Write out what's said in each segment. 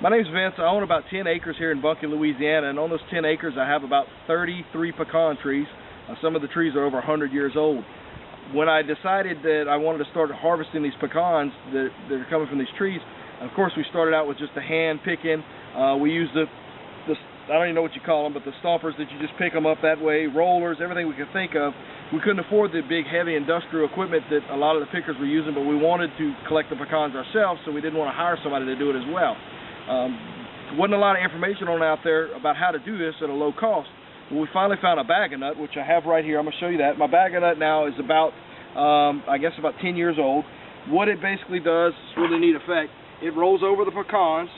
My name's Vince. I own about 10 acres here in Bunkie, Louisiana, and on those 10 acres I have about 33 pecan trees. Some of the trees are over 100 years old. When I decided that I wanted to start harvesting these pecans that are coming from these trees, of course we started out with just a hand picking. We used the I don't even know what you call them, but the stompers that you just pick them up that way, rollers, everything we could think of. We couldn't afford the big heavy industrial equipment that a lot of the pickers were using, but we wanted to collect the pecans ourselves, so we didn't want to hire somebody to do it as well. Wasn't a lot of information on out there about how to do this at a low cost. Well, we finally found a bag of nut, which I have right here. I'm going to show you that. My bag of nut now is about, I guess about 10 years old. What it basically does, it's a really neat effect, it rolls over the pecans.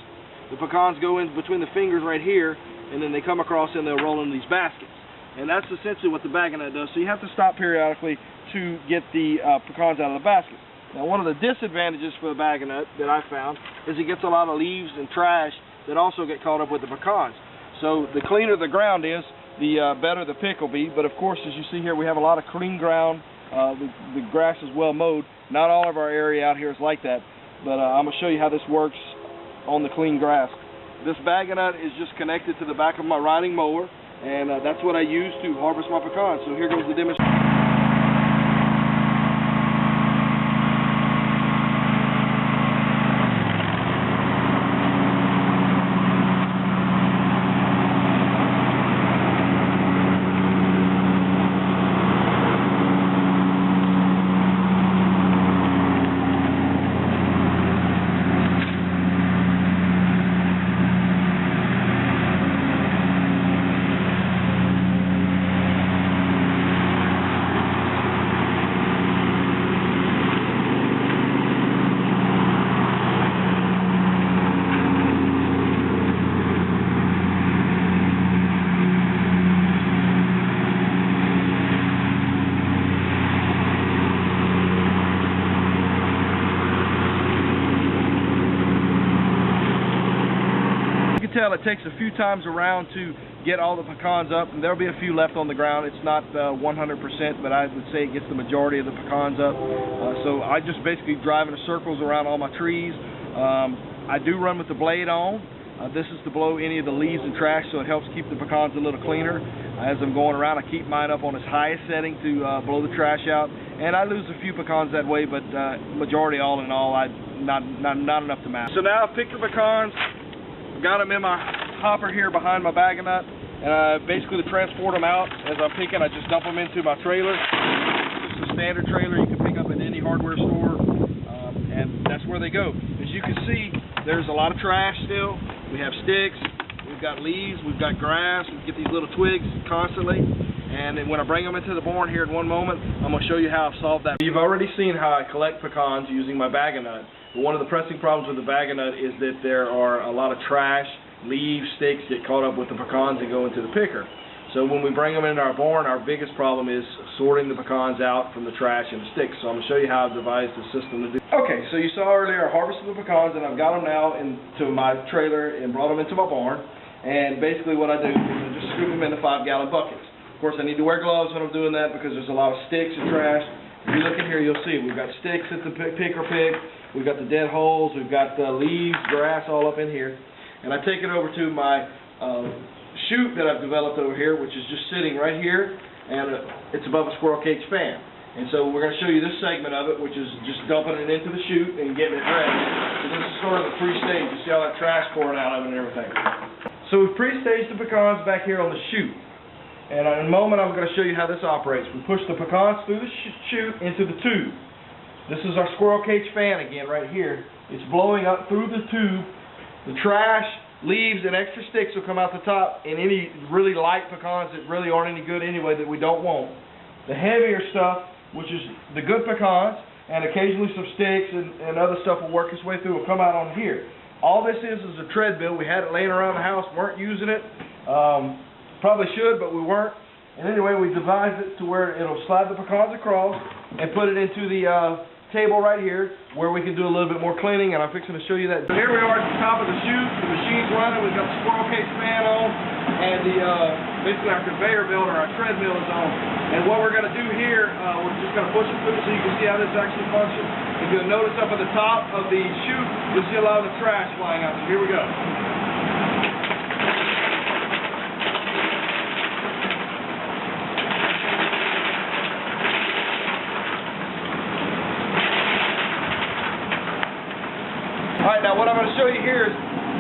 The pecans go in between the fingers right here, and then they come across and they'll roll into these baskets. And that's essentially what the bag of nut does. So you have to stop periodically to get the pecans out of the basket. Now, one of the disadvantages for the bag of nut that I found is it gets a lot of leaves and trash that also get caught up with the pecans. So the cleaner the ground is, the better the pick will be. But of course, as you see here, we have a lot of clean ground. The grass is well mowed. Not all of our area out here is like that. But I'm going to show you how this works on the clean grass. This bag of nut is just connected to the back of my riding mower, and that's what I use to harvest my pecans. So here goes the demonstration. Tell it takes a few times around to get all the pecans up, and there'll be a few left on the ground. It's not 100%, but I would say it gets the majority of the pecans up. So I just basically drive in circles around all my trees. I do run with the blade on. This is to blow any of the leaves and trash, so it helps keep the pecans a little cleaner. As I'm going around, I keep mine up on its highest setting to blow the trash out, and I lose a few pecans that way, but majority, all in all, not enough to matter. So now I've picked the pecans. Got them in my hopper here behind my bag of nut, and basically to transport them out as I'm picking, I just dump them into my trailer. It's a standard trailer you can pick up at any hardware store, and that's where they go. As you can see, there's a lot of trash still. We have sticks, we've got leaves, we've got grass, we get these little twigs constantly, and then when I bring them into the barn here in one moment, I'm going to show you how I've solved that. You've already seen how I collect pecans using my bag of nut. But one of the pressing problems with the bag of nut is that there are a lot of trash, leaves, sticks get caught up with the pecans and go into the picker. So when we bring them into our barn, our biggest problem is sorting the pecans out from the trash and the sticks. So I'm going to show you how I've devised the system to do. Okay, so you saw earlier I harvested the pecans, and I've got them now into my trailer and brought them into my barn. And basically what I do is I just scoop them into 5-gallon buckets. Of course, I need to wear gloves when I'm doing that because there's a lot of sticks and trash. If you look in here, you'll see we've got sticks that the picker picked. We've got the dead holes, we've got the leaves, grass all up in here. And I take it over to my chute that I've developed over here, which is just sitting right here, and it's above a squirrel cage fan. And so we're going to show you this segment of it, which is just dumping it into the chute and getting it ready. So this is sort of the pre-stage. You see all that trash pouring out of it and everything. So we've pre-staged the pecans back here on the chute. And in a moment I'm going to show you how this operates. We push the pecans through the chute into the tube. This is our squirrel cage fan again right here. It's blowing up through the tube. The trash, leaves, and extra sticks will come out the top, and any really light pecans that really aren't any good anyway that we don't want. The heavier stuff, which is the good pecans, and occasionally some sticks and other stuff will work its way through, will come out on here. All this is a treadmill. We had it laying around the house, weren't using it. Probably should, but we weren't. And anyway, we devised it to where it'll slide the pecans across and put it into the table right here where we can do a little bit more cleaning, and I'm fixing to show you that. So here we are at the top of the chute. The machine's running. We've got the squirrel cage fan on, and the basically our conveyor belt or our treadmill is on. And what we're going to do here, we're just going to push it through so you can see how this actually functions. If you'll notice up at the top of the chute, you'll see a lot of the trash flying out. So here we go. Alright, now what I'm going to show you here is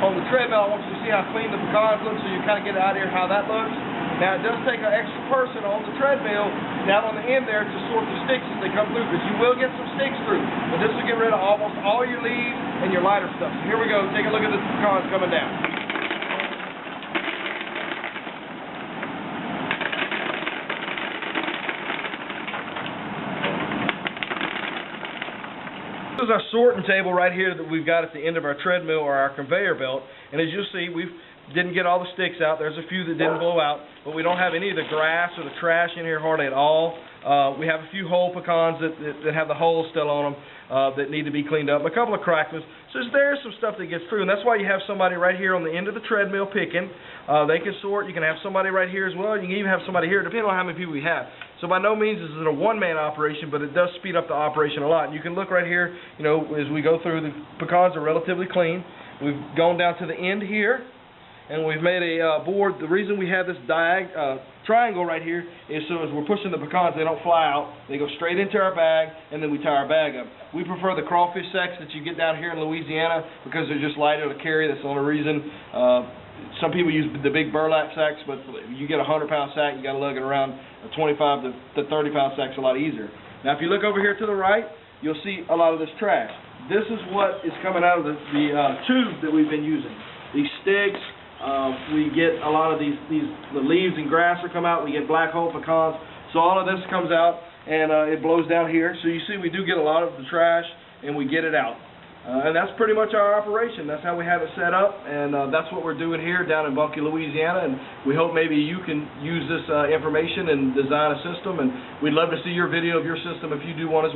on the treadmill, I want you to see how clean the pecans look so you kind of get an idea of how that looks. Now it does take an extra person on the treadmill down on the end there to sort the sticks as they come through, because you will get some sticks through. But this will get rid of almost all your leaves and your lighter stuff. So here we go, take a look at the pecans coming down. This is our sorting table right here that we've got at the end of our treadmill or our conveyor belt, and as you'll see, we didn't get all the sticks out. There's a few that didn't blow out, but we don't have any of the grass or the trash in here hardly at all. We have a few whole pecans that have the holes still on them that need to be cleaned up, a couple of cracked ones. So there's some stuff that gets through, and that's why you have somebody right here on the end of the treadmill picking. They can sort. You can have somebody right here as well. You can even have somebody here, depending on how many people we have. So by no means is it a one-man operation, but it does speed up the operation a lot. And you can look right here, you know, as we go through, the pecans are relatively clean. We've gone down to the end here, and we've made a board. The reason we have this triangle right here is so as we're pushing the pecans, they don't fly out. They go straight into our bag, and then we tie our bag up. We prefer the crawfish sacks that you get down here in Louisiana because they're just lighter to carry. That's the only reason. Some people use the big burlap sacks, but you get a 100-pound sack, you got to lug it around. A 25 to 30-pound sack's a lot easier. Now, if you look over here to the right, you'll see a lot of this trash. This is what is coming out of the tube that we've been using. These sticks, we get a lot of the leaves and grass that come out. We get black hole pecans. So all of this comes out, and it blows down here. So you see we do get a lot of the trash, and we get it out. And that's pretty much our operation. That's how we have it set up, and that's what we're doing here down in Bunkie, Louisiana, and we hope maybe you can use this information and design a system, and we'd love to see your video of your system if you do one as well.